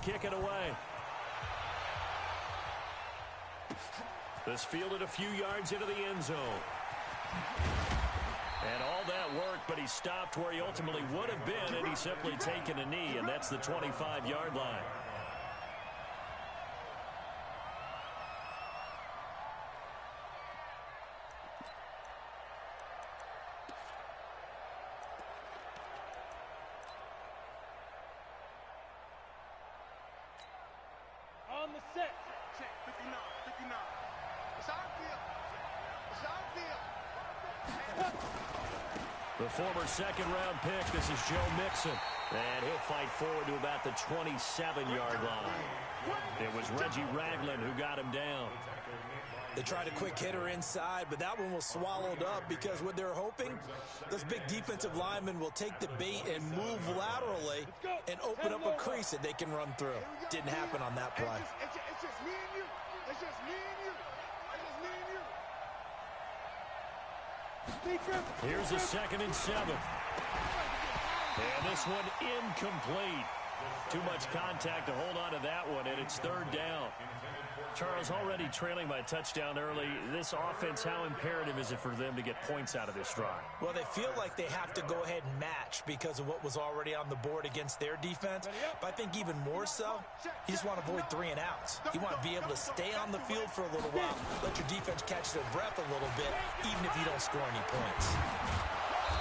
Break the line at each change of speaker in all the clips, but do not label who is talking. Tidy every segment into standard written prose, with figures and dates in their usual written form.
kick it away. This fielded a few yards into the end zone. And all that work, but he stopped where he ultimately would have been, and he's simply taken a knee, and that's the 25-yard line.
On the set. Check, 59, 59. It's our deal. It's our deal.
The former second-round pick, this is Joe Mixon. And he'll fight forward to about the 27-yard line. It was Reggie Ragland who got him down.
They tried a quick hitter inside, but that one was swallowed up because what they're hoping, those big defensive linemen will take the bait and move laterally and open up a crease that they can run through. Didn't happen on that play.
It's just me and you. It's just me and you. It's just me and you.
Here's a 2nd and 7. And this one incomplete. Too much contact to hold on to that one, and it's 3rd down. Charles, already trailing by a touchdown early. This offense, how imperative is it for them to get points out of this drive?
Well, they feel like they have to go ahead and match because of what was already on the board against their defense. But I think even more so, you just want to avoid 3 and outs. You want to be able to stay on the field for a little while, let your defense catch their breath a little bit, even if you don't score any points.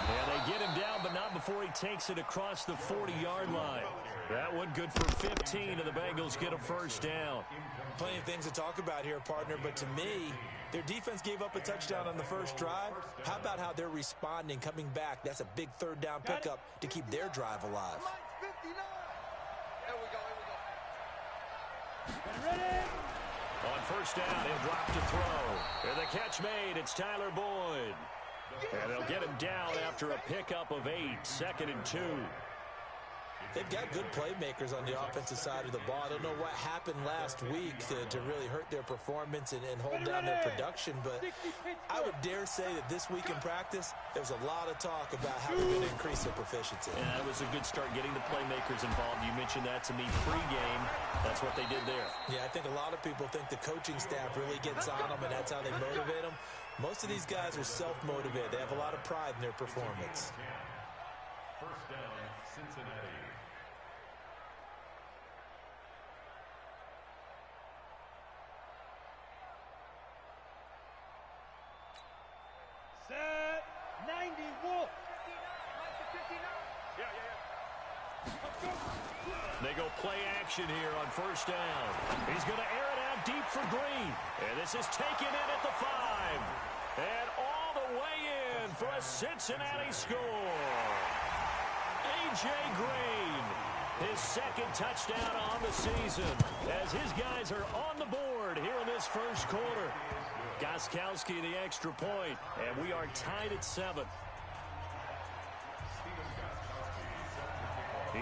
And they get him down, but not before he takes it across the 40-yard line. That one good for 15, and the Bengals get a 1st down.
Plenty of things to talk about here, partner, but to me, their defense gave up a touchdown on the first drive. How about how they're responding, coming back? That's a big 3rd down pickup to keep their drive alive.
There we go,
On 1st down, he'll drop to throw. And the catch made, it's Tyler Boyd. And they'll get him down after a pickup of 8, 2nd and 2.
They've got good playmakers on the offensive side of the ball. I don't know what happened last week to really hurt their performance and hold down their production, but I would dare say that this week in practice, there's a lot of talk about how they're going to increase their proficiency.
And that was a good start getting the playmakers involved. You mentioned that to me pregame. That's what they did there.
Yeah, I think a lot of people think the coaching staff really gets on them, and that's how they motivate them. Most of these guys are self-motivated. They have a lot of pride in their performance.
1st down, Cincinnati.
Set 90 Wolf.
They go play action here on 1st down. He's going to air it out deep for Green. And this is taken in at the 5. And all the way in for a Cincinnati score. A.J. Green, his 2nd touchdown on the season, as his guys are on the board here in this 1st quarter. Gostkowski the extra point, and we are tied at 7.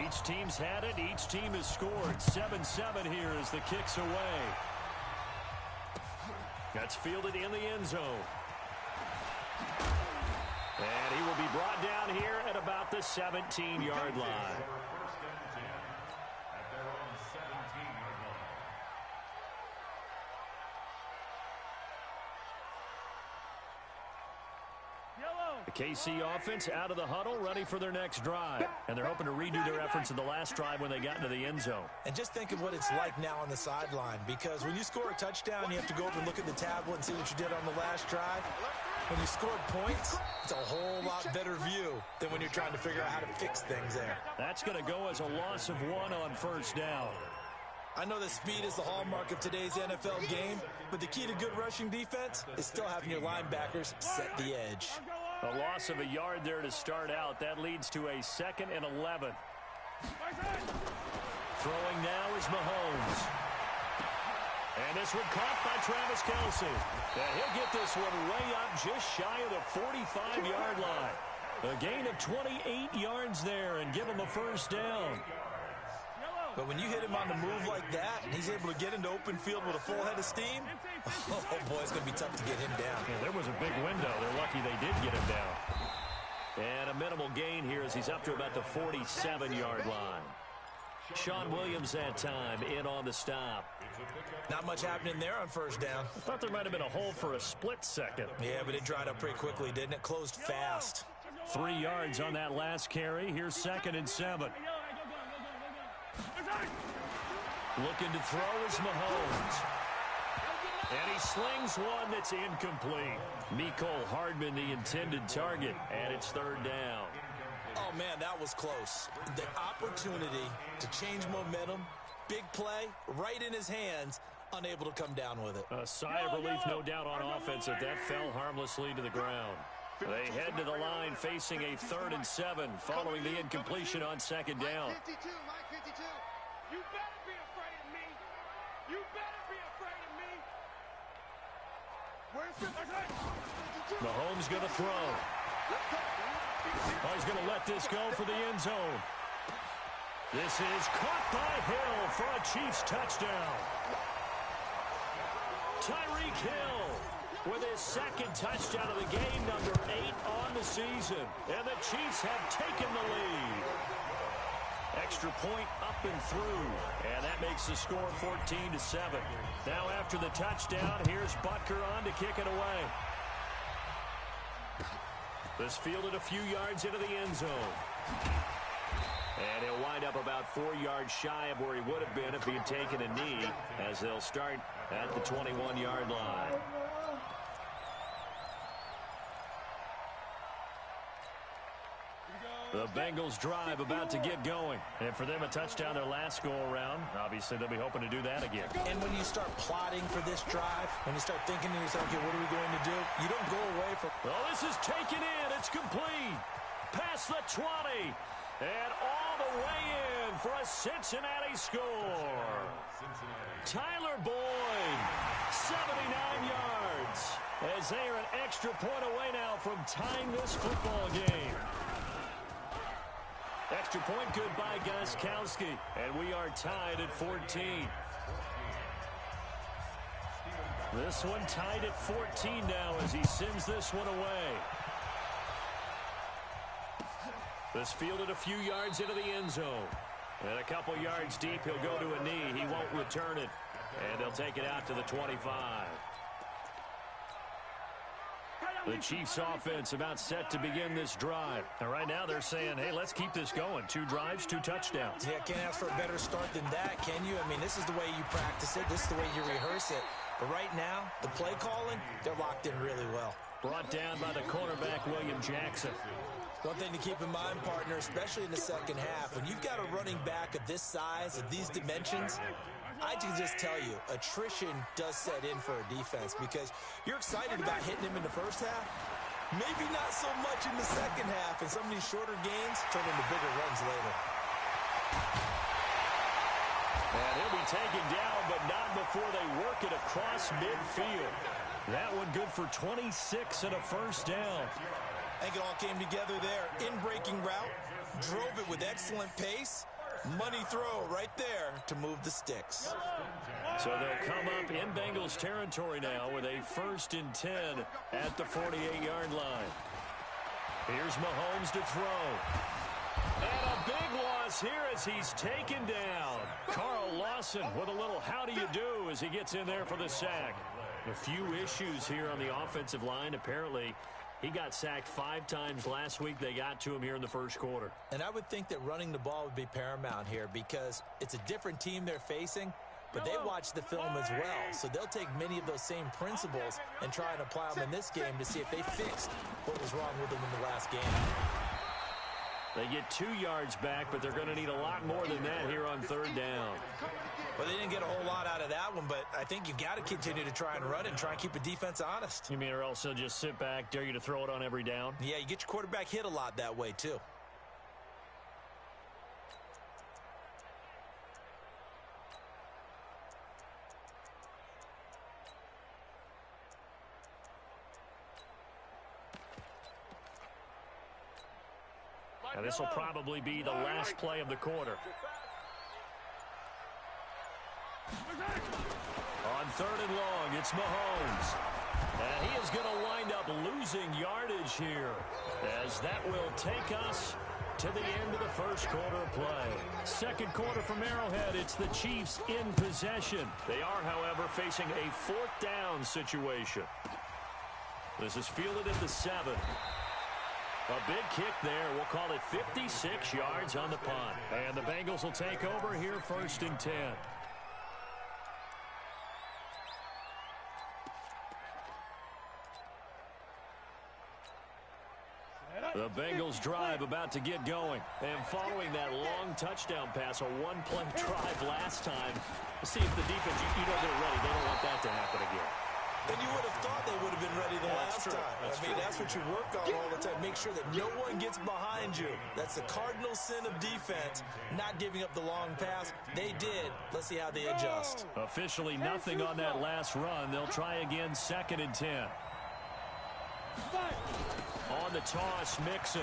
Each team's had it. Each team has scored. 7-7 here as the kick's away. That's fielded in the end zone. And he will be brought down here at about the 17-yard line. The KC offense out of the huddle, ready for their next drive. And they're hoping to redo their efforts in the last drive when they got into the end zone.
And just think of what it's like now on the sideline, because when you score a touchdown, you have to go over and look at the tablet and see what you did on the last drive. When you scored points, it's a whole lot better view than when you're trying to figure out how to fix things there.
That's going to go as a loss of 1 on 1st down.
I know that speed is the hallmark of today's NFL game, but the key to good rushing defense is still having your linebackers set the edge.
A loss of a yard there to start out. That leads to a 2nd and 11. Throwing now is Mahomes. And this one caught by Travis Kelce. And he'll get this one way up just shy of the 45-yard line. A gain of 28 yards there and give him a 1st down.
But when you hit him on the move like that, and he's able to get into open field with a full head of steam, oh boy, it's going to be tough to get him down.
Yeah, there was a big window. They're lucky they did get him down. And a minimal gain here as he's up to about the 47-yard line. Sean Williams that time in on the stop.
Not much happening there on first down.
I thought there might have been a hole for a split second.
Yeah, but it dried up pretty quickly, didn't it? Closed fast.
3 yards on that last carry. Here's 2nd and 7. Looking to throw is Mahomes. And he slings one that's incomplete. Mecole Hardman, the intended target, and it's 3rd down.
Oh, man, that was close. The opportunity to change momentum, big play, right in his hands, unable to come down with it.
A sigh of relief, no doubt, on offense if that fell harmlessly to the ground. They head to the line facing a 3rd and 7 following the incompletion on 2nd down.
Mike 52, Mike 52. You better be afraid of me. You better be afraid of me. Where's the
Mahomes going to throw. Oh, he's going to let this go for the end zone. This is caught by Hill for a Chiefs touchdown. Tyreek Hill with his 2nd touchdown of the game, number 8 on the season. And the Chiefs have taken the lead. Extra point up and through. And that makes the score 14-7. Now after the touchdown, here's Butker on to kick it away. This fielded a few yards into the end zone. And he'll wind up about 4 yards shy of where he would have been if he had taken a knee, as they'll start at the 21-yard line. The Bengals drive about to get going. And for them, a touchdown their last go-around. Obviously, they'll be hoping to do that again.
And when you start plotting for this drive, when you start thinking to yourself, okay, what are we going to do? You don't go away from...
Oh, this is taken in. It's complete. Past the 20. And all the way in for a Cincinnati score. Tyler Boyd, 79 yards. As they are an extra point away now from tying this football game. Extra point good by Gostkowski. And we are tied at 14. This one tied at 14 now as he sends this one away. This fielded a few yards into the end zone. And a couple yards deep, he'll go to a knee. He won't return it. And they'll take it out to the 25. The Chiefs offense about set to begin this drive. And right now they're saying, hey, let's keep this going. 2 drives, 2 touchdowns.
Yeah, can't ask for a better start than that, can you? I mean, this is the way you practice it. This is the way you rehearse it. But right now, the play calling, they're locked in really well.
Brought down by the cornerback, William Jackson.
One thing to keep in mind, partner, especially in the second half, when you've got a running back of this size, of these dimensions, I can just tell you, attrition does set in for a defense because you're excited about hitting him in the first half. Maybe not so much in the second half, and some of these shorter gains turn into bigger runs later.
And he'll be taken down, but not before they work it across midfield. That one good for 26 and a first down.
I think it all came together there. In-breaking route, drove it with excellent pace. Money throw right there to move the sticks.
So they'll come up in Bengals territory now with a 1st and 10 at the 48-yard line. Here's Mahomes to throw. And a big loss here as he's taken down. Carl Lawson with a little how do you do as he gets in there for the sack. A few issues here on the offensive line. Apparently, he got sacked 5 times last week. They got to him here in the first quarter.
And I would think that running the ball would be paramount here because it's a different team they're facing, but they watch the film as well. So they'll take many of those same principles and try and apply them in this game to see if they fixed what was wrong with them in the last game.
They get 2 yards back, but they're going to need a lot more than that here on 3rd down.
Well, they didn't get a whole lot out of that one, but I think you've got to continue to try and run and try and keep the defense honest.
You mean or else they'll just sit back, dare you to throw it on every down?
Yeah, you get your quarterback hit a lot that way, too.
Now, this will probably be the last play of the quarter. On 3rd and long, it's Mahomes. And he is going to wind up losing yardage here, as that will take us to the end of the first quarter of play. Second quarter from Arrowhead. It's the Chiefs in possession. They are, however, facing a fourth down situation. This is fielded at the 7. A big kick there. We'll call it 56 yards on the punt. And the Bengals will take over here, 1st and 10. The Bengals drive about to get going. And following that long touchdown pass, a one-play drive last time, we'll see if the defense, you know they're ready. They don't want that to happen again.
And you would have thought they would have been ready the last time. That's what you work on all the time. Make sure that no one gets behind you. That's the cardinal sin of defense, not giving up the long pass. They did. Let's see how they adjust.
Officially nothing on that last run. They'll try again, 2nd and 10. On the toss, Mixon.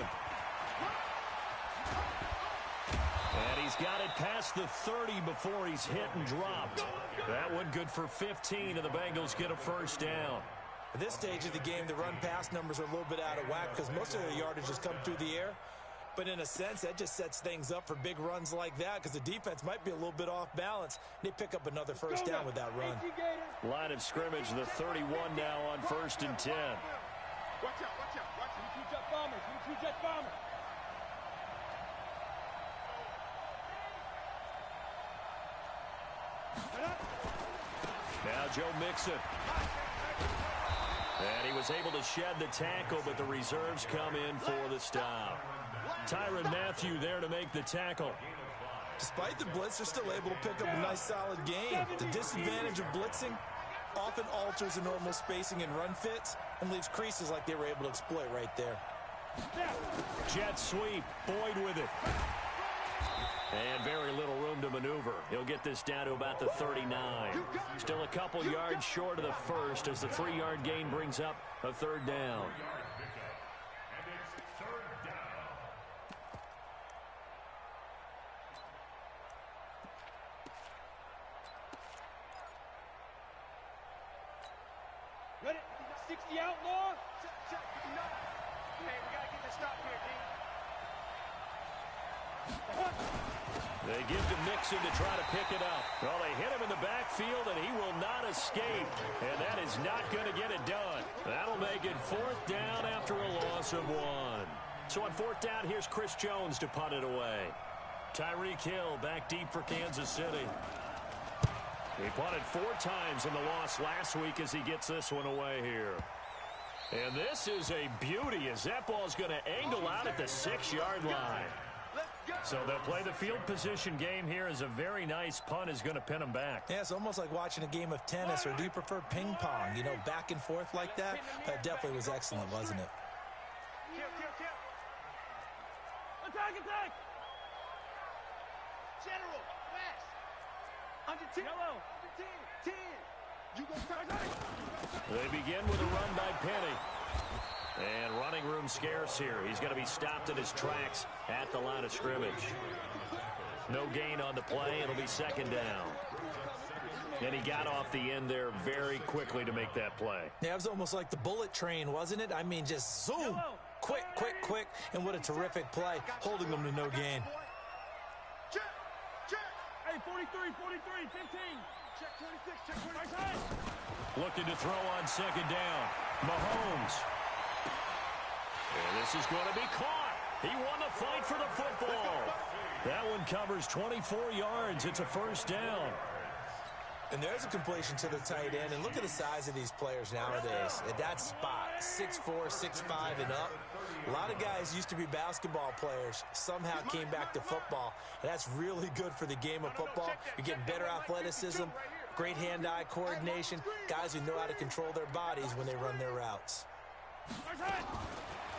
And he's got it past the 30 before he's hit and dropped. That one good for 15, and the Bengals get a 1st down.
At this stage of the game, the run-pass numbers are a little bit out of whack because most of their yardage has come through the air. But in a sense, that just sets things up for big runs like that because the defense might be a little bit off balance. They pick up another 1st down with that run.
Line of scrimmage, the 31 now on 1st and 10.
Watch out, watch out, watch out.
You jet bombers, you jet bombers.
Now Joe Mixon. And he was able to shed the tackle, but the reserves come in for the stop. Tyrann Mathieu there to make the tackle.
Despite the blitz, they're still able to pick up a nice solid gain. The disadvantage of blitzing often alters the normal spacing and run fits and leaves creases like they were able to exploit right there.
Jet sweep, Boyd with it. And very little room to maneuver. He'll get this down to about the 39. Still a couple yards short of the first as the 3-yard gain brings up a 3rd down.
Ready? 60 outlaw.
Check. Hey, we gotta get this stop here,
They give to Mixon to try to pick it up. Well, they hit him in the backfield, and he will not escape. And that is not going to get it done. That'll make it 4th down after a loss of 1. So on 4th down, here's Chris Jones to punt it away. Tyreek Hill back deep for Kansas City. He punted 4 times in the loss last week as he gets this one away here. And this is a beauty as that ball's going to angle out at the 6-yard line. So they'll play the field position game here as a very nice punt is going to pin them back.
Yeah, it's almost like watching a game of tennis, or do you prefer ping pong? You know, back and forth like that? That definitely was excellent, wasn't it?
Kill.
Attack.
General, West. Under 10.
Yellow.
Under 10. 10. You go first.
They begin with a run by Penny. And running room scarce here. He's going to be stopped in his tracks at the line of scrimmage. No gain on the play. It'll be 2nd down. And he got off the end there very quickly to make that play.
Yeah, it was almost like the bullet train, wasn't it? I mean, just zoom. Quick. And what a terrific play, holding them to no gain.
Check.
Hey, 43, 15.
Check 26, check 26.
Looking to throw on 2nd down. Mahomes. And this is going to be caught. He won the fight for the football. That one covers 24 yards. It's a 1st down.
And there's a completion to the tight end. And look at the size of these players nowadays. At that spot, 6'4", 6'5", and up. A lot of guys used to be basketball players, somehow came back to football. And that's really good for the game of football. You're getting better athleticism, great hand-eye coordination, guys who know how to control their bodies when they run their routes.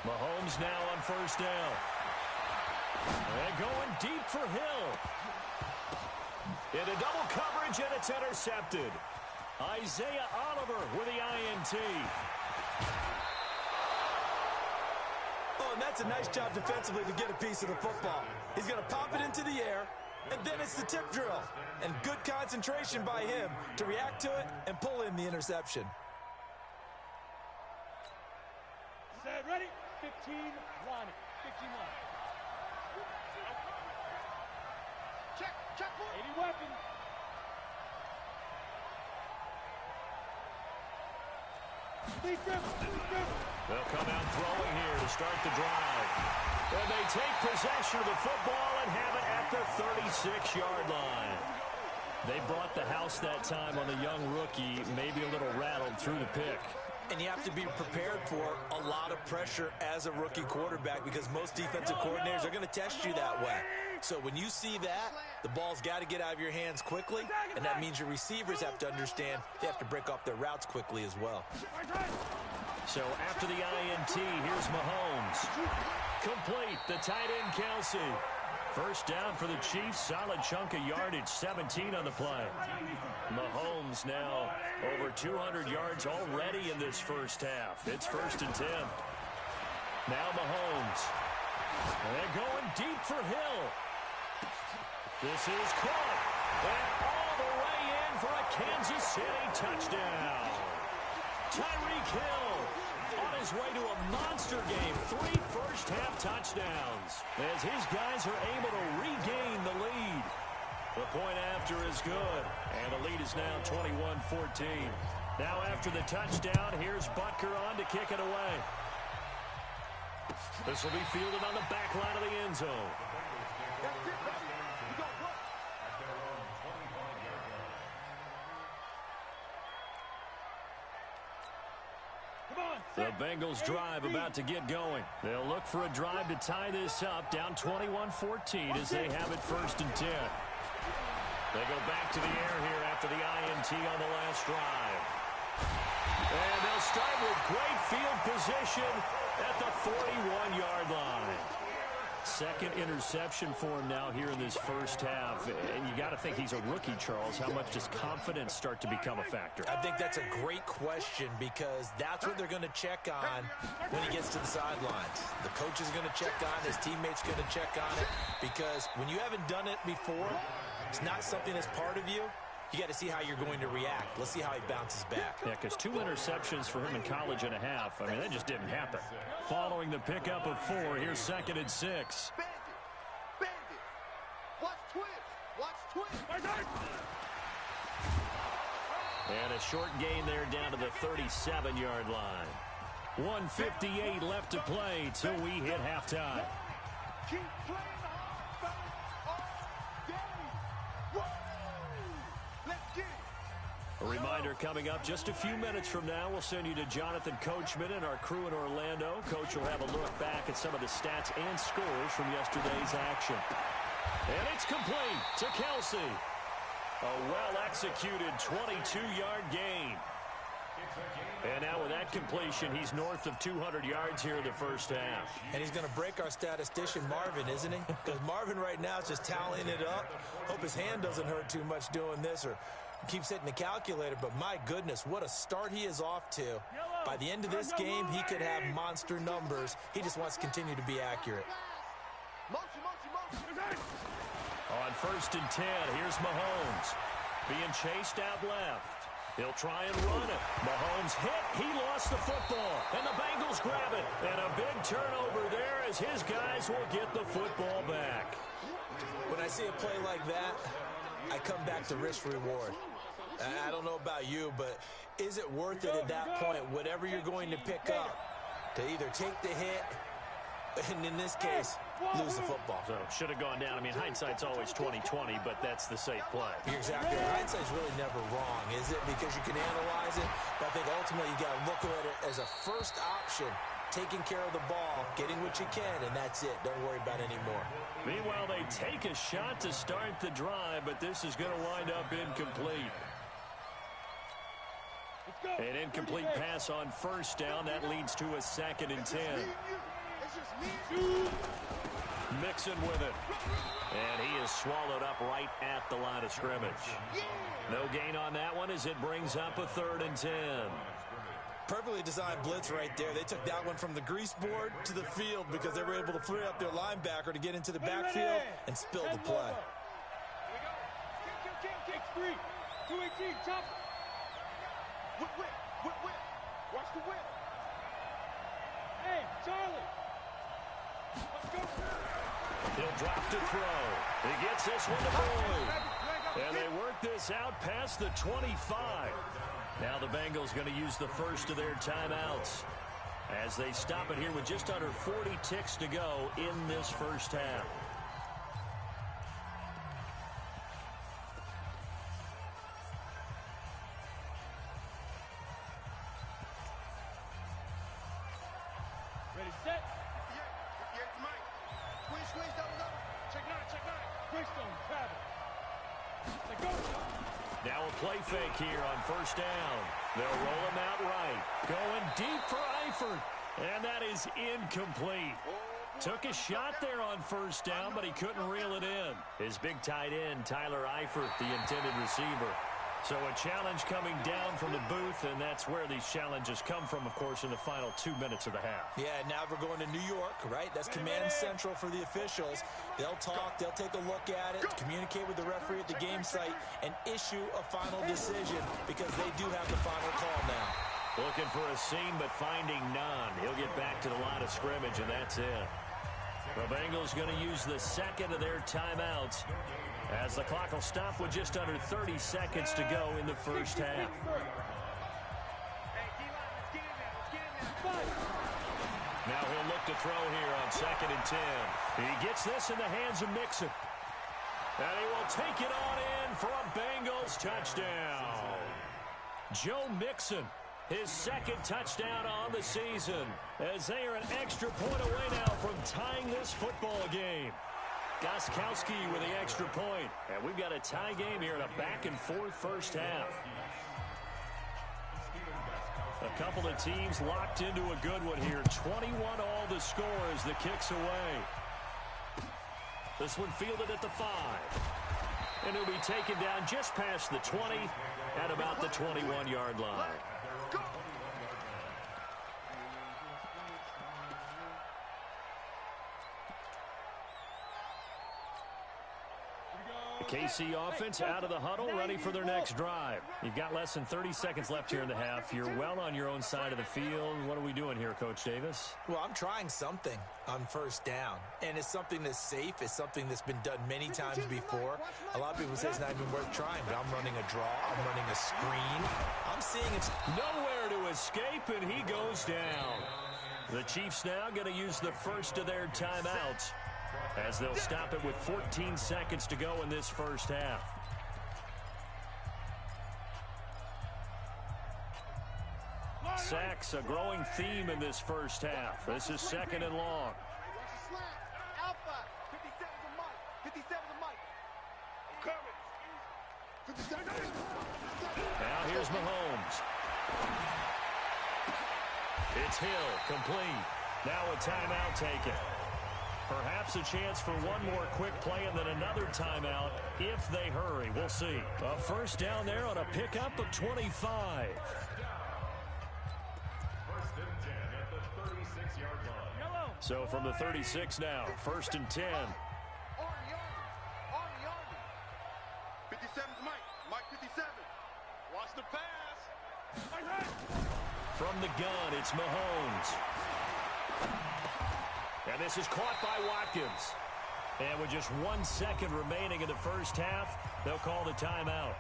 Mahomes now on 1st down. And going deep for Hill. Into double coverage, and it's intercepted. Isaiah Oliver with the INT.
Oh, and that's a nice job defensively to get a piece of the football. He's going to pop it into the air, and then it's the tip drill. And good concentration by him to react to it and pull in the interception.
Set, ready? 15, line it. 15 line.
Check,
80 weapons.
They'll come out throwing here to start the drive. And they take possession of the football and have it at the 36-yard line. They brought the house that time on the young rookie, maybe a little rattled through the pick.
And you have to be prepared for a lot of pressure as a rookie quarterback because most defensive coordinators are going to test you that way. So when you see that, the ball's got to get out of your hands quickly, and that means your receivers have to understand they have to break off their routes quickly as well.
So after the INT, here's Mahomes. Complete, the tight end Kelsey. First down for the Chiefs, solid chunk of yardage, 17 on the play. Mahomes now over 200 yards already in this first half. It's 1st and 10. Now Mahomes. They're going deep for Hill. This is caught. And all the way in for a Kansas City touchdown. Tyreek Hill on his way to a monster game. 3 first-half touchdowns as his guys are able to regain the lead. The point after is good, and the lead is now 21-14. Now after the touchdown, here's Butker on to kick it away. This will be fielded on the back line of the end zone. The Bengals drive about to get going. They'll look for a drive to tie this up, down 21-14 as they have it 1st and 10. They go back to the air here after the INT on the last drive. And they'll start with great field position at the 41-yard line. Second interception for him now here in this first half. And you got to think he's a rookie, Charles. How much does confidence start to become a factor?
I think that's a great question because that's what they're going to check on when he gets to the sidelines. The coach is going to check on it. His teammates going to check on it because when you haven't done it before, it's not something that's part of you. You got to see how you're going to react. Let's see how he bounces back.
Yeah, because 2 interceptions for him in college and a half. I mean, that just didn't happen. Following the pickup of 4, here's 2nd and 6.
Bandit. Watch twist.
And a short gain there down to the 37-yard line. 1:58 left to play till we hit halftime.
Keep playing the offense all day. Woo! Let's get it.
A reminder coming up just a few minutes from now, we'll send you to Jonathan Coachman and our crew in Orlando. Coach will have a look back at some of the stats and scores from yesterday's action. And it's complete to Kelsey. A well-executed 22-yard gain. And now with that completion, he's north of 200 yards here in the first half.
And he's going to break our statistician, Marvin, isn't he? Because Marvin right now is just tallying it up. Hope his hand doesn't hurt too much doing this or keeps hitting the calculator. But my goodness, what a start he is off to. By the end of this game, he could have monster numbers. He just wants to continue to be accurate.
Motion.
On 1st and 10, here's Mahomes. Being chased out left. He'll try and run it. Mahomes hit. He lost the football. And the Bengals grab it. And a big turnover there as his guys will get the football back.
When I see a play like that, I come back to risk-reward. I don't know about you, but is it worth it at that point, whatever you're going to pick up, to either take the hit, and in this case, lose the football?
So should have gone down. I mean, hindsight's always 20/20, but that's the safe play.
You're exactly right. Hindsight's really never wrong, is it? Because you can analyze it, but I think ultimately you got to look at it as a first option, taking care of the ball, getting what you can, and that's it. Don't worry about it anymore.
Meanwhile, they take a shot to start the drive, but this is going to wind up incomplete. An incomplete pass on 1st down. That leads to a 2nd and 10. Mixon with it. And he is swallowed up right at the line of scrimmage. No gain on that one as it brings up a 3rd and 10.
Perfectly designed blitz right there. They took that one from the grease board to the field because they were able to free up their linebacker to get into the backfield and spill the play.
Kick 3. 218, chop.
Whip. Watch the whip.
Hey, Charlie. Let's go.
He'll drop to throw. He gets this one to Boyd. And they work this out past the 25. Now the Bengals going to use the first of their timeouts as they stop it here with just under 40 ticks to go in this first half.
Ready, set.
Yeah, Mike. Squeeze, double, double.
Check nine. Quickstone, travel. Let go.
Now a play fake here on first down. They'll roll him out right. Going deep for Eifert. And that is incomplete. Took a shot there on first down, but he couldn't reel it in. His big tight end, Tyler Eifert, the intended receiver. So a challenge coming down from the booth, and that's where these challenges come from, of course, in the final 2 minutes of the half.
Yeah, now we're going to New York, right? That's command central for the officials. They'll talk, they'll take a look at it, communicate with the referee at the game site, and issue a final decision because they do have the final call now.
Looking for a seam, but finding none. He'll get back to the line of scrimmage, and that's it. The Bengals going to use the second of their timeouts as the clock will stop with just under 30 seconds to go in the first half. Now he'll look to throw here on 2nd and 10. He gets this in the hands of Mixon. And he will take it on in for a Bengals touchdown. Joe Mixon, his second touchdown on the season, as they are an extra point away now from tying this football game. Gostkowski with the extra point. And we've got a tie game here in a back-and-forth first half. A couple of teams locked into a good one here. 21 all the score as the kick's away. This one fielded at the 5. And it'll be taken down just past the 20 at about the 21-yard line. The KC offense out of the huddle, ready for their next drive. You've got less than 30 seconds left here in the half. You're well on your own side of the field. What are we doing here, Coach Davis?
Well, I'm trying something on first down, and it's something that's safe. It's something that's been done many times before. A lot of people say it's not even worth trying, but I'm running a draw. I'm running a screen. I'm seeing it's
nowhere to escape, and he goes down. The Chiefs now going to use the first of their timeouts as they'll stop it with 14 seconds to go in this first half. Sacks, a growing theme in this first half. This is 2nd and long.
Alpha. 57's a Mike. 57's a Mike. I'm coming.
Now here's Mahomes. It's Hill, complete. Now a timeout taken. Perhaps a chance for one more quick play and then another timeout if they hurry. We'll see. A first down there on a pickup of 25.
First and 10 at the 36-yard line.
So from the 36 now, 1st and 10.
Army. 57's Mike. Mike 57. Watch the pass.
From the gun, it's Mahomes. And this is caught by Watkins. And with just 1 second remaining in the first half, they'll call the timeout.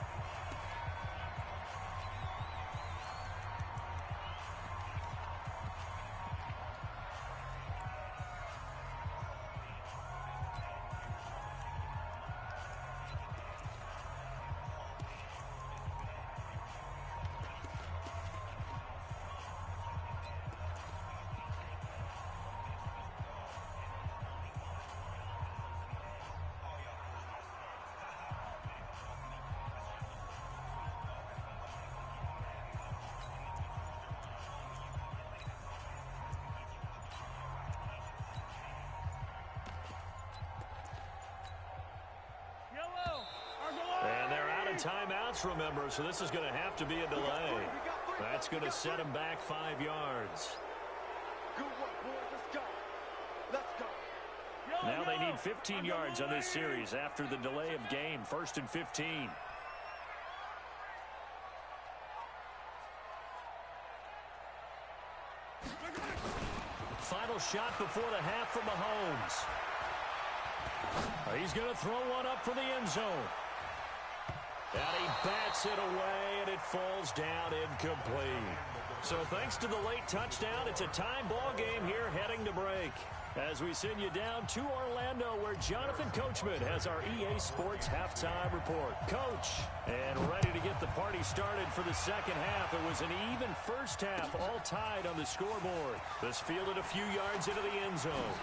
And they're out of timeouts, remember, so this is going to have to be a delay. That's going to set them back 5 yards.
Good work, boys. Let's go. Let's go.
Now they need 15 yards on this series after the delay of game. 1st and 15. Final shot before the half from Mahomes. He's going to throw one up for the end zone. And he bats it away, and it falls down incomplete. So thanks to the late touchdown, it's a time ball game here heading to break. As we send you down to Orlando, where Jonathan Coachman has our EA Sports halftime report. Coach, and ready to get the party started for the second half. It was an even first half, all tied on the scoreboard. This fielded a few yards into the end zone.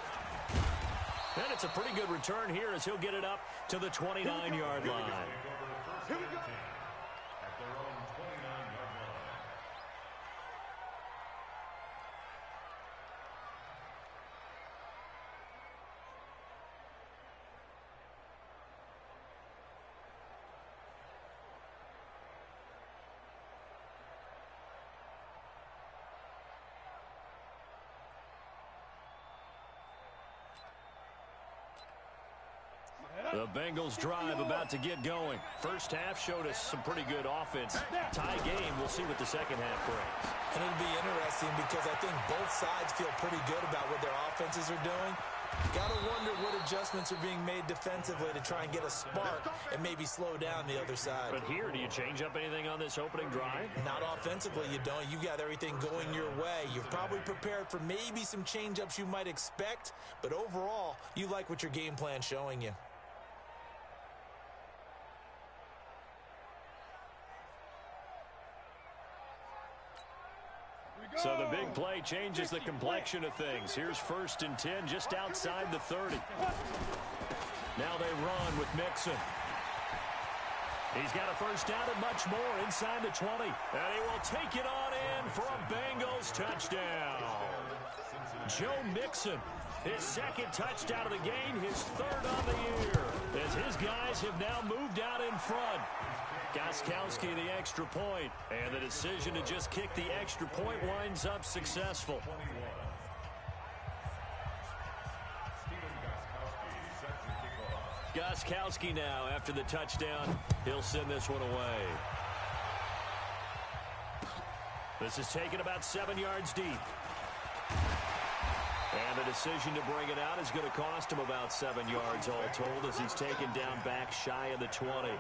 And it's a pretty good return here as he'll get it up to the 29-yard line.
Here we go.
At their own 29-yard line.
The Bengals drive about to get going. First half showed us some pretty good offense. Tie game. We'll see what the second half brings.
And it'll be interesting because I think both sides feel pretty good about what their offenses are doing. Got to wonder what adjustments are being made defensively to try and get a spark and maybe slow down the other side.
But here, do you change up anything on this opening drive?
Not offensively, you don't. You got everything going your way. You've probably prepared for maybe some change-ups you might expect, but overall, you like what your game plan's showing you.
So the big play changes the complexion of things. Here's 1st and 10 just outside the 30. Now they run with Mixon. He's got a first down and much more inside the 20. And he will take it on in for a Bengals touchdown. Joe Mixon, his second touchdown of the game, his 3rd on the year. As his guys have now moved out in front. Gostkowski the extra point, and the decision to just kick the extra point winds up successful. Gostkowski now after the touchdown. He'll send this one away. This is taken about 7 yards deep. And the decision to bring it out is going to cost him about 7 yards all told as he's taken down back shy of the 20.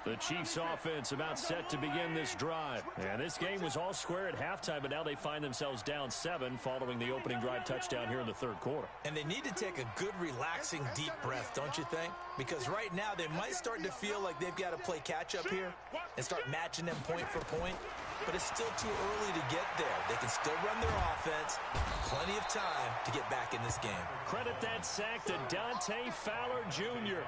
The Chiefs offense about set to begin this drive. And this game was all square at halftime, but now they find themselves down 7 following the opening drive touchdown here in the 3rd quarter.
And they need to take a good, relaxing, deep breath, don't you think? Because right now they might start to feel like they've got to play catch-up here and start matching them point for point. But it's still too early to get there. They can still run their offense. Plenty of time to get back in this game.
Credit that sack to Dante Fowler Jr.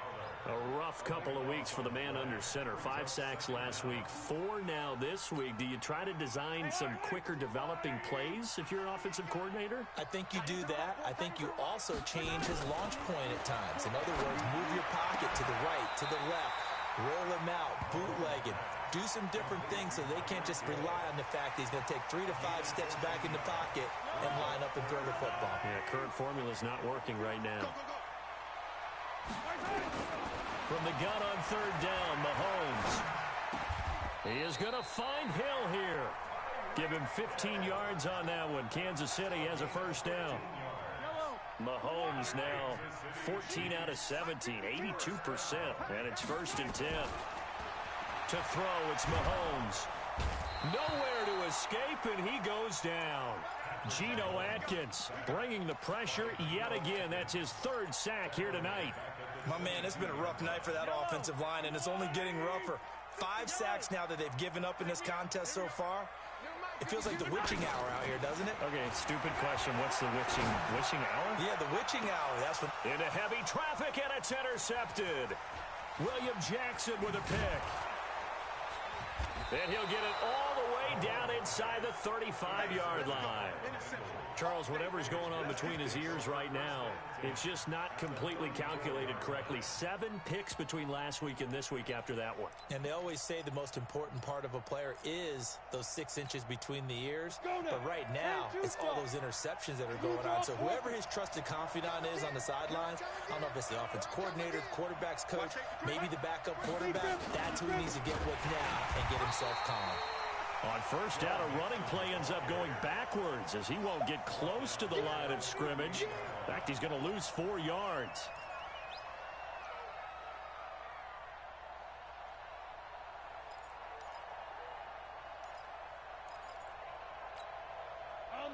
A rough couple of weeks for the man under center. 5 sacks last week, 4 now this week. Do you try to design some quicker developing plays if you're an offensive coordinator?
I think you do that. I think you also change his launch point at times. In other words, move your pocket to the right, to the left, roll him out, bootleg him. Do some different things so they can't just rely on the fact that he's going to take 3 to 5 steps back in the pocket and line up and throw the football.
Yeah, current formula is not working right now. From the gun on 3rd down, Mahomes. He is going to find Hill here. Give him 15 yards on that one. Kansas City has a first down. Mahomes now 14 out of 17, 82%. And it's 1st and 10. To throw, it's Mahomes. Nowhere to escape, and he goes down. Geno Atkins bringing the pressure yet again. That's his 3rd sack here tonight.
My man, it's been a rough night for that offensive line, and it's only getting rougher. 5 sacks now that they've given up in this contest so far. It feels like the witching hour out here, doesn't it?
Okay, stupid question. What's the witching hour?
Yeah, the witching hour. That's what.
Into heavy traffic, and it's intercepted. William Jackson with a pick. And he'll get it all the way down inside the 35-yard line. Charles, whatever's going on between his ears right now, it's just not completely calculated correctly. 7 picks between last week and this week after that one.
And they always say the most important part of a player is those 6 inches between the ears. But right now, it's all those interceptions that are going on. So whoever his trusted confidant is on the sidelines, I don't know if it's the offense coordinator, the quarterback's coach, maybe the backup quarterback, that's who he needs to get with now and get himself calm.
On first down, a running play ends up going backwards as he won't get close to the line of scrimmage. In fact, he's going to lose 4 yards.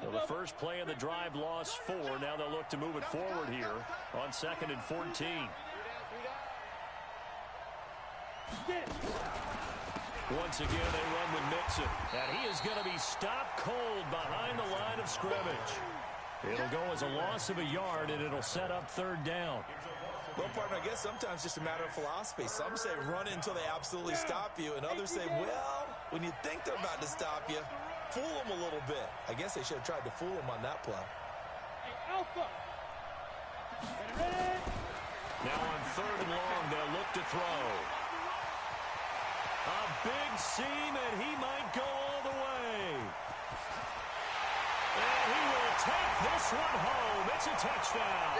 Well, the first play of the drive lost 4. Now they'll look to move it forward here on 2nd and 14. Once again, they run with Mixon. And he is going to be stopped cold behind the line of scrimmage. It'll go as a loss of a yard, and it'll set up 3rd down.
Well, partner, I guess sometimes just a matter of philosophy. Some say run until they absolutely stop you, and others say, well, when you think they're about to stop you, fool them a little bit. I guess they should have tried to fool them on that play.
Alpha.
Now on 3rd and long, they'll look to throw. A big seam, and he might go all the way. And he will take this one home. It's a touchdown.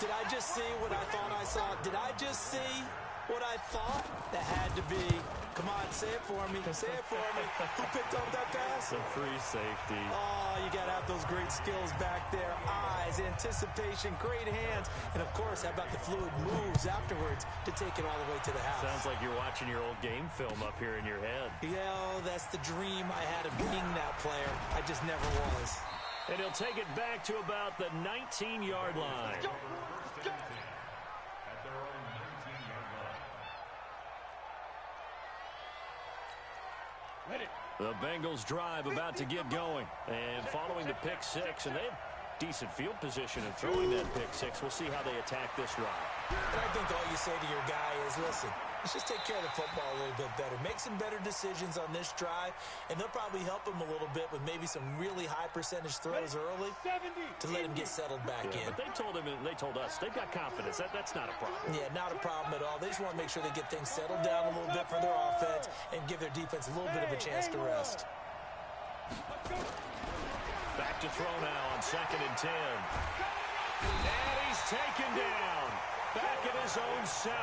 Did I just see what I thought I saw? Did I just see what I thought? That had to be. Come on, say it for me. Say it for me. Who picked up that pass?
The free safety.
Oh, you got to have those great skills back there. Eyes, anticipation, great hands. And, of course, how about the fluid moves afterwards to take it all the way to the house?
Sounds like you're watching your old game film up here in your head.
Yeah, oh, that's the dream I had of being that player. I just never was.
And he'll take it back to about the 19-yard line. The Bengals drive about to get going. And following the pick 6, and they have decent field position in throwing that pick 6. We'll see how they attack this drive.
And I think all you say to your guy is, listen, let's just take care of the football a little bit better. Make some better decisions on this drive, and they'll probably help him a little bit with maybe some really high percentage throws early to let him get settled back in.
But they told him, and they told us, they've got confidence. That's not a problem. Yeah,
not a problem at all. They just want to make sure they get things settled down a little bit for their offense and give their defense a little bit of a chance to rest.
Back to throw now on 2nd and 10. And he's taken down. Back at his own 7.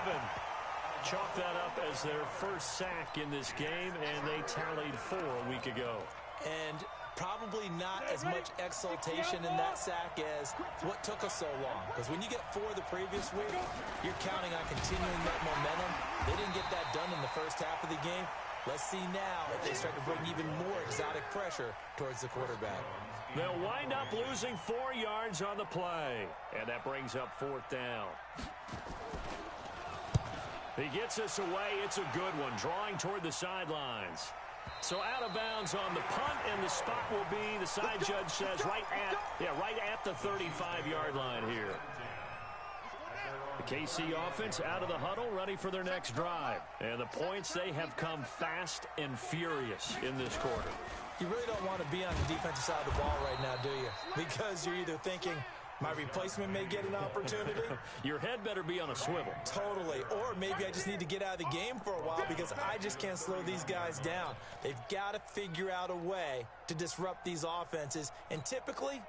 Chalk that up as their first sack in this game, and they tallied 4 a week ago.
And probably not as much exultation in that sack as what took us so long. Because when you get 4 the previous week, you're counting on continuing that momentum. They didn't get that done in the first half of the game. Let's see now if they start to bring even more exotic pressure towards the quarterback.
They'll wind up losing 4 yards on the play. And that brings up 4th down. He gets us away. It's a good one, drawing toward the sidelines. So out of bounds on the punt, and the spot will be, the side judge says, right at the 35-yard line here. The KC offense out of the huddle, ready for their next drive. And the points, they have come fast and furious in this quarter.
You really don't want to be on the defensive side of the ball right now, do you? Because you're either thinking, my replacement may get an opportunity.
Your head better be on a swivel.
Totally. Or maybe I just need to get out of the game for a while because I just can't slow these guys down. They've got to figure out a way to disrupt these offenses. And typically,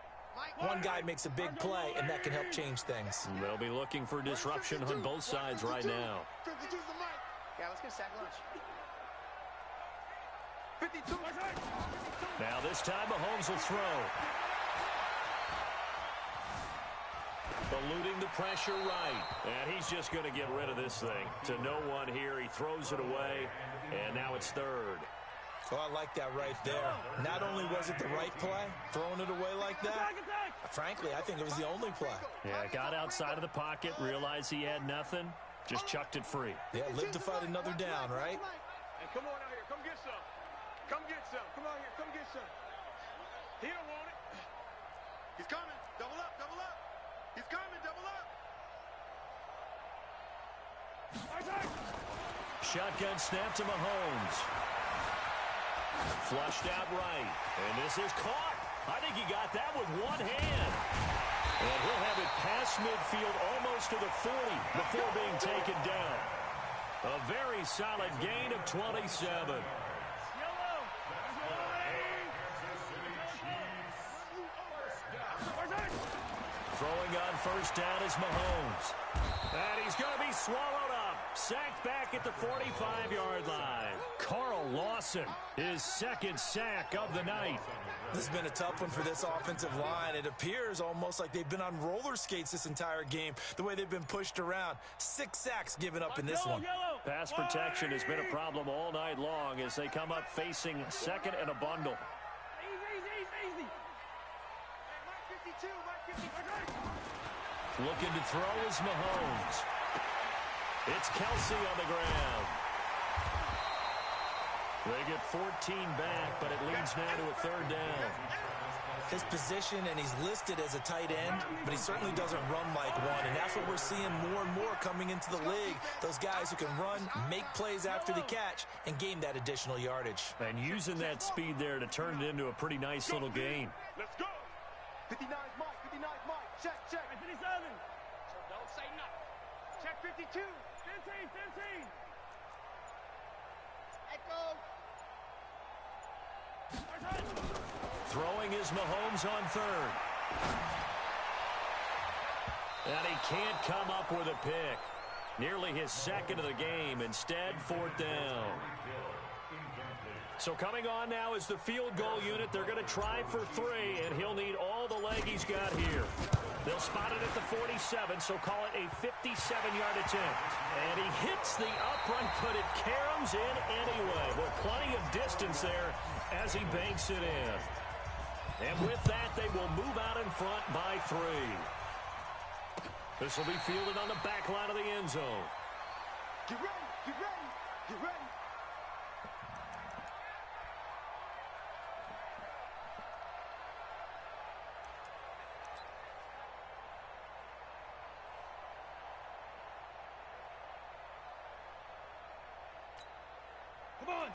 one guy makes a big play, and that can help change things.
They'll be looking for disruption on both sides right now.
Yeah, let's get a sack lunch. 52.
Now this time Mahomes will throw. Eluding the pressure right. And he's just going to get rid of this thing. To no one here. He throws it away. And now it's 3rd.
Oh, I like that right there. Not only was it the right play, throwing it away like that, frankly, I think it was the only play.
Yeah, got outside of the pocket, realized he had nothing, just chucked it free.
Yeah, live to fight another down, right?
Hey, come on out here. Come get some. Come get some. Come out here. Come get some. He don't want it. He's coming. Double up. Double up. He's coming. Double up.
Shotgun snap to Mahomes. Flushed out right. And this is caught. I think he got that with one hand. And he'll have it past midfield almost to the 40 before being taken down. A very solid gain of 27. Throwing on first down is Mahomes. And he's going to be swallowed up. Sacked back at the 45-yard line. Carl Lawson, his second sack of the night.
This has been a tough one for this offensive line. It appears almost like they've been on roller skates this entire game, the way they've been pushed around. 6 sacks given up in this one.
Pass protection has been a problem all night long as they come up facing second and a bundle.
Easy. Hey, Mike 52, Mike 52.
Looking to throw is Mahomes. It's Kelsey on the ground. They get 14 back, but it leads now to a third down.
His position, and he's listed as a tight end, but he certainly doesn't run like one, and that's what we're seeing more and more coming into the league. Those guys who can run, make plays after the catch, and gain that additional yardage.
And using that speed there to turn it into a pretty nice little gain.
Let's go. 59 Mike. Check. 57. So don't say nothing. Check 52. 15. Echo.
Throwing is Mahomes on third. And he can't come up with a pick. Nearly his second of the game. Instead, fourth down. So coming on now is the field goal unit. They're going to try for 3, and he'll need all the leg he's got here. They'll spot it at the 47, so call it a 57-yard attempt. And he hits the upright, but it caroms in anyway. Well, plenty of distance there as he banks it in. And with that, they will move out in front by 3. This will be fielded on the back line of the end zone.
Get ready.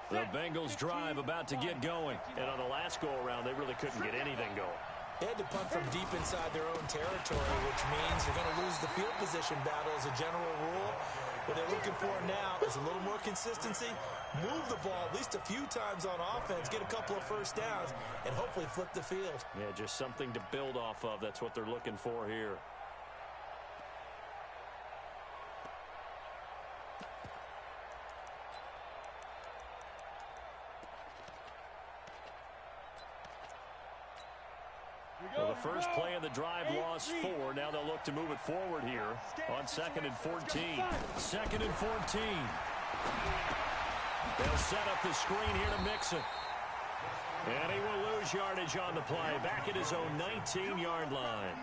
The Bengals drive about to get going. And on the last go-around, they really couldn't get anything going.
They had to punt from deep inside their own territory, which means you're going to lose the field position battle as a general rule. What they're looking for now is a little more consistency, move the ball at least a few times on offense, get a couple of first downs, and hopefully flip the field.
Yeah, just something to build off of. That's what they're looking for here. Well, the first play of the drive lost 4. Now they'll look to move it forward here on 2nd and 14. 2nd and 14. They'll set up the screen here to Mixon. And he will lose yardage on the play. Back at his own 19-yard line.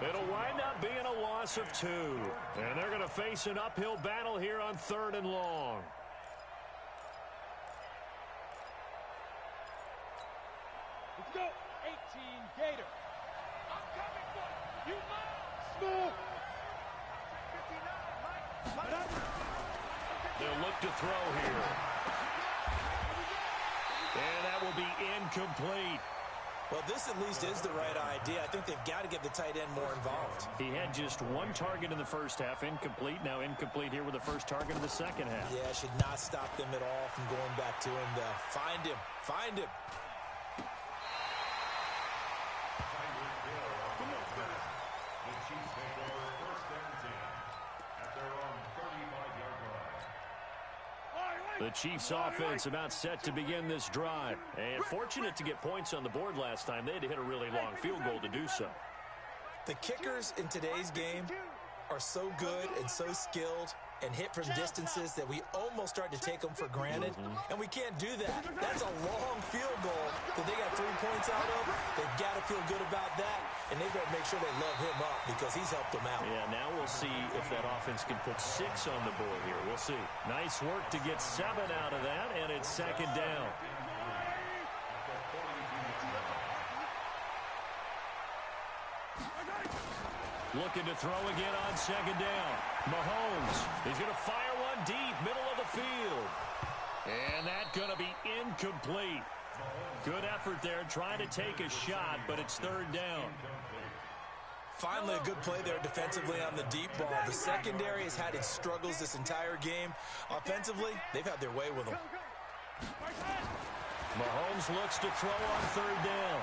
It'll wind up being a loss of 2. And they're going to face an uphill battle here on 3rd and long.
Let's go. 18 Gator.
I'm coming for you.
Small.
59 Mike.
They'll look to throw here. And that will be incomplete.
Well, this at least is the right idea. I think they've got to get the tight end more involved.
He had just 1 target in the first half, incomplete. Now incomplete here with the first target of the second half.
Yeah, should not stop them at all from going back to him. Find him.
The Chiefs' offense about set to begin this drive. And fortunate to get points on the board last time. They had to hit a really long field goal to do so.
The kickers in today's game are so good and so skilled and hit from distances that we almost start to take them for granted. And we can't do that. That's a long field goal that they got 3 points out of. They've got to feel good about that, and they've got to make sure they love him up because he's helped them out.
Yeah, now we'll see if that offense can put 6 on the board here. We'll see. Nice work to get 7 out of that, and it's 2nd down. Looking to throw again on 2nd down. Mahomes, he's going to fire one deep, middle of the field. And that's going to be incomplete. Good effort there, trying to take a shot, but it's 3rd down.
Finally, a good play there defensively on the deep ball. The secondary has had its struggles this entire game. Offensively, they've had their way with them.
Mahomes looks to throw on 3rd down.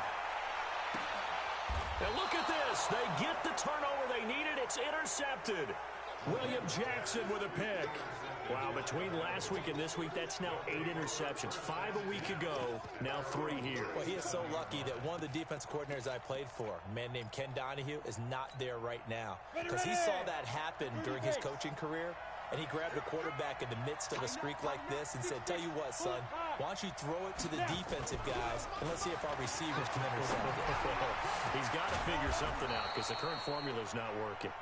And look at this. They get the turnover they needed. It's intercepted. William Jackson with a pick. Wow, between last week and this week, that's now 8 interceptions. 5 a week ago, now 3 here.
Well, he is so lucky that one of the defense coordinators I played for, a man named Ken Donahue, is not there right now. Because he saw that happen during his coaching career, and he grabbed a quarterback in the midst of a streak like this and said, tell you what, son, why don't you throw it to the defensive guys, and let's see if our receivers can intercept it.
He's got to figure something out because the current formula is not working.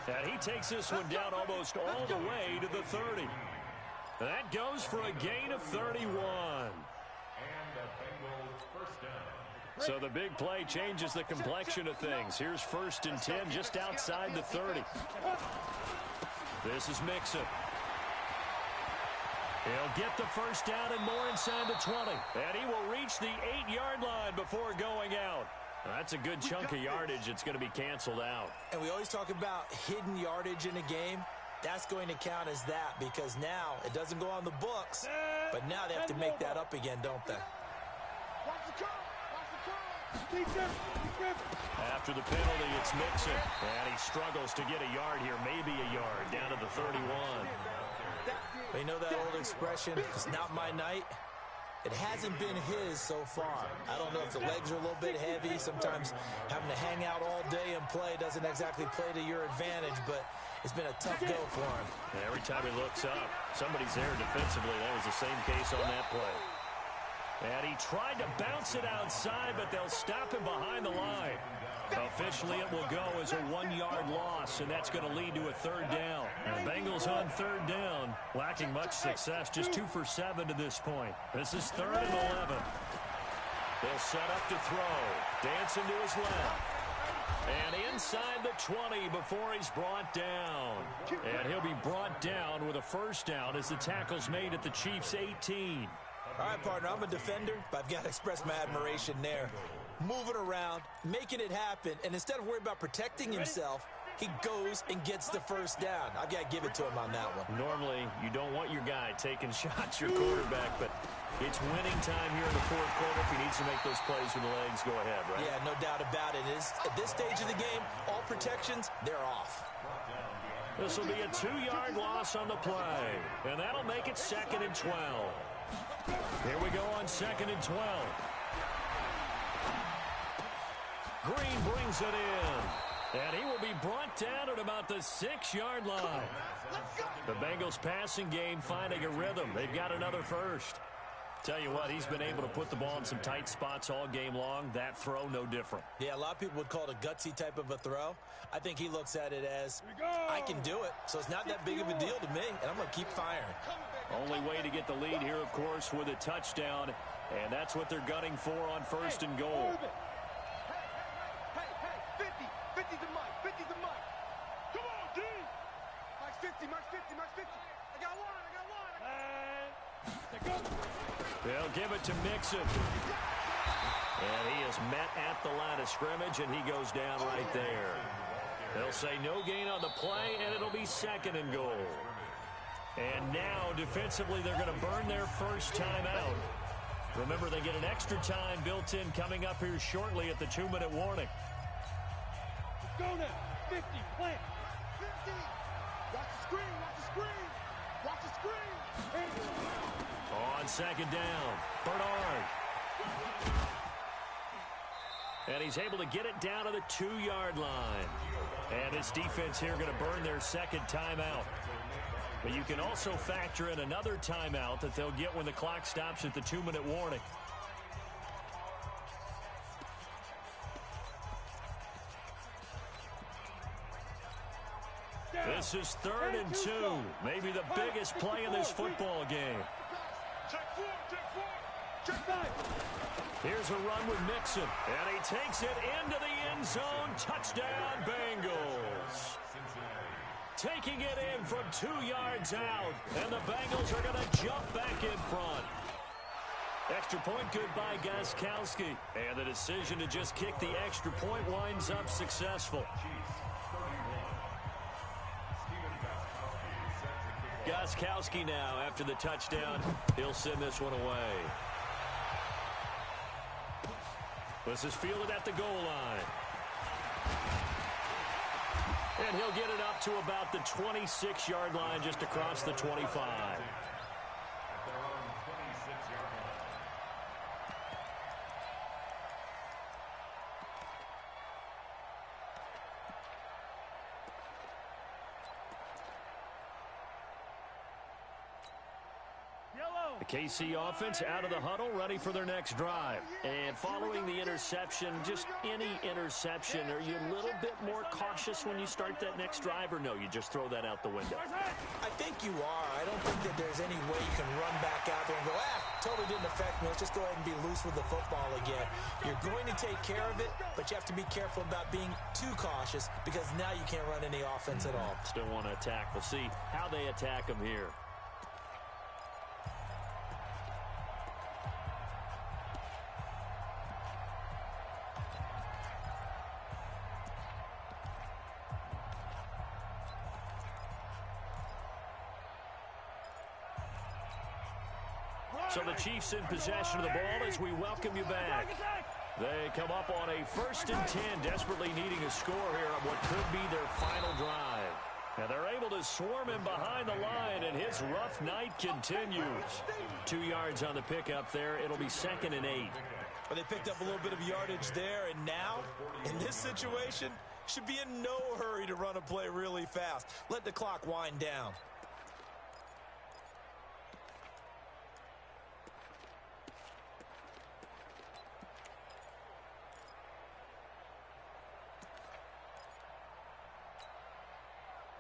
And he takes this one down almost all the way to the 30. That goes for a gain of 31. So the big play changes the complexion of things. Here's 1st and 10 just outside the 30. This is Mixon. He'll get the first down and more inside the 20. And he will reach the 8-yard line before going out. That's a good chunk of yardage. It's going to be canceled out.
And we always talk about hidden yardage in a game. That's going to count as that because now it doesn't go on the books, but now they have to make that up again, don't they?
After the penalty, it's Mixon. And he struggles to get a yard here, maybe a yard, down to the 31.
You know that old expression, it's not my night? It hasn't been his so far. I don't know if the legs are a little bit heavy. Sometimes having to hang out all day and play doesn't exactly play to your advantage, but it's been a tough go for him.
And every time he looks up, somebody's there defensively. That was the same case on that play. And he tried to bounce it outside, but they'll stop him behind the line. Officially, it will go as a 1-yard loss, and that's going to lead to a 3rd down. And the Bengals on 3rd down, lacking much success, just 2 for 7 to this point. This is 3rd and 11. They'll set up to throw. Dancing to his left. And inside the 20 before he's brought down. And he'll be brought down with a first down as the tackle's made at the Chiefs' 18.
All right, partner, I'm a defender, but I've got to express my admiration there. Moving around, making it happen, and instead of worrying about protecting himself, he goes and gets the first down. I've got to give it to him on that one.
Normally, you don't want your guy taking shots, your quarterback, but it's winning time here in the 4th quarter. If he needs to make those plays with the legs, go ahead, right?
Yeah, no doubt about it. At this stage of the game, all protections, they're off.
This will be a 2-yard loss on the play, and that'll make it 2nd and 12. Here we go on 2nd and 12. Green brings it in, and he will be brought down at about the 6-yard line. The Bengals passing game finding a rhythm. They've got another first. Tell you what, he's been able to put the ball in some tight spots all game long. That throw, no different.
Yeah, a lot of people would call it a gutsy type of a throw. I think he looks at it as, I can do it, so it's not that big of a deal to me, and I'm going to keep firing.
Only way to get the lead here, of course, with a touchdown, and that's what they're gunning for on 1st and goal.
Hey, 50 to Mike, 50 to Mike. Come on, D. Mike's 50, Mike's 50, Mike's 50. I got one.
They'll give it to Mixon. And he is met at the line of scrimmage, and he goes down right there. They'll say no gain on the play, and it'll be 2nd and goal. And now, defensively, they're going to burn their first time out. Remember, they get an extra time built in coming up here shortly at the 2-minute warning.
Let's go now. 50, plant.
50. Watch the screen, watch the screen. Watch the screen.
On 2nd down, Bernard. And he's able to get it down to the 2-yard line. And this defense here going to burn their 2nd timeout. But you can also factor in another timeout that they'll get when the clock stops at the 2-minute warning. This is 3rd and 2. Maybe the biggest play in this football game.
Check 4, check 4. Check 5.
Here's a run with Mixon. And he takes it into the end zone. Touchdown, Bengals. Taking it in from 2 yards out. And the Bengals are going to jump back in front. Extra point good by Gostkowski. And the decision to just kick the extra point winds up successful. Gostkowski now after the touchdown. He'll send this one away. This is fielded at the goal line. And he'll get it up to about the 26-yard line, just across the 25.
At their own 26-yard line.
The KC offense out of the huddle, ready for their next drive. And following the interception, just any interception, are you a little bit more cautious when you start that next drive, or no, you just throw that out the window?
I think you are. I don't think that there's any way you can run back out there and go, totally didn't affect me. Let's just go ahead and be loose with the football again. You're going to take care of it, but you have to be careful about being too cautious because now you can't run any offense at all.
Still want to attack. We'll see how they attack them here. So the Chiefs in possession of the ball as we welcome you back. They come up on a 1st and 10, desperately needing a score here on what could be their final drive. And they're able to swarm him behind the line, and his rough night continues. 2 yards on the pickup there. It'll be 2nd and 8.
Well, they picked up a little bit of yardage there, and now, in this situation, should be in no hurry to run a play really fast. Let the clock wind down.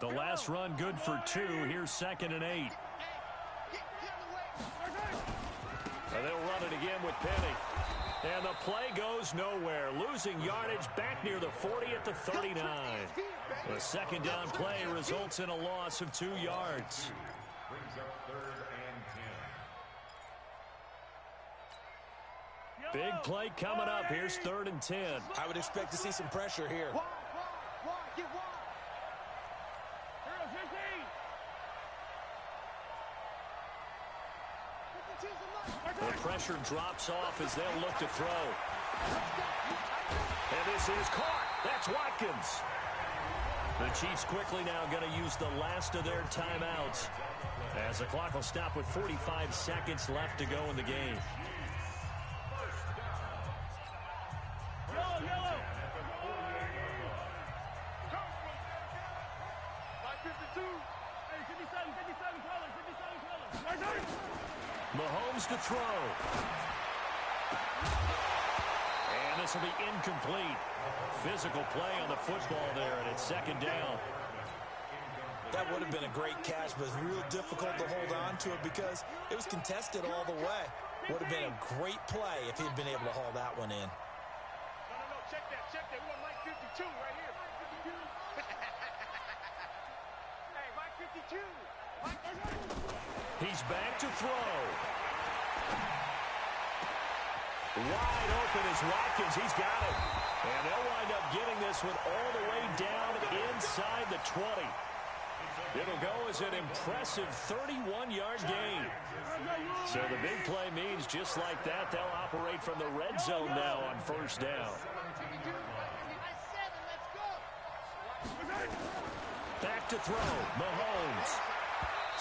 The last run good for 2. Here's 2nd and 8. And they'll run it again with Penny. And the play goes nowhere. Losing yardage back near the 40 at the 39. The 2nd down play results in a loss of 2 yards.
Brings up 3rd and 10.
Big play coming up. Here's 3rd and 10.
I would expect to see some pressure here.
The pressure drops off as they'll look to throw. And this is caught. That's Watkins. The Chiefs quickly now going to use the last of their timeouts as the clock will stop with 45 seconds left to go in the game.
Yellow. Hey, 57 colors.
Mahomes to throw. And this will be incomplete. Physical play on the football there, and it's 2nd down.
That would have been a great catch, but it's real difficult to hold on to it because it was contested all the way. Would have been a great play if he'd been able to haul that one in.
No, check that. We want Mike 52 right here. Hey, Mike 52.
He's back to throw. Wide open is Watkins. He's got it. And they'll wind up getting this one all the way down inside the 20. It'll go as an impressive 31-yard gain. So the big play means just like that, they'll operate from the red zone now on 1st down. Back to throw. Mahomes.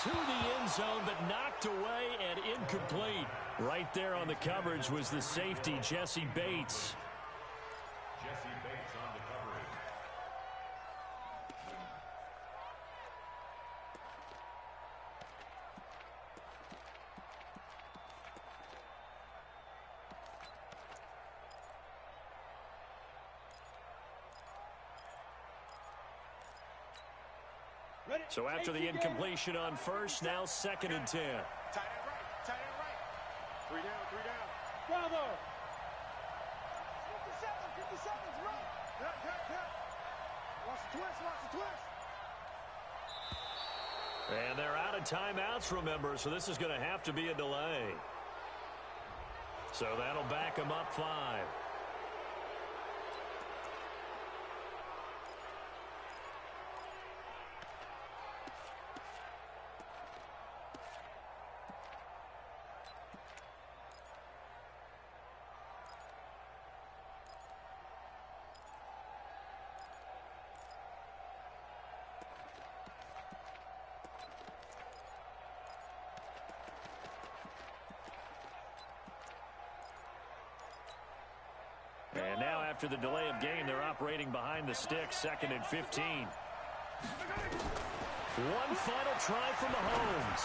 To the end zone, but knocked away and incomplete. Right there on the coverage was the safety, Jesse Bates.
Jesse Bates on the coverage.
So after the incompletion on 1st, now 2nd and 10.
Tight end right. 3 down.
Bravo.
57's right. Watch the twist.
And they're out of timeouts, remember, so this is going to have to be a delay. So that'll back them up 5. And now after the delay of game, they're operating behind the sticks, 2nd and 15. One final try from Mahomes.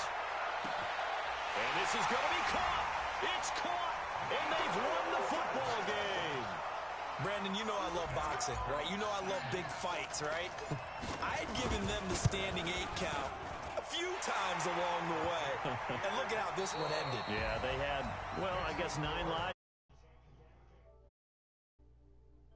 And this is going to be caught. It's caught. And they've won the football game.
Brandon, you know I love boxing, right? You know I love big fights, right? I had given them the standing 8 count a few times along the way. And look at how this one ended.
Yeah, they had, well, I guess 9 lives.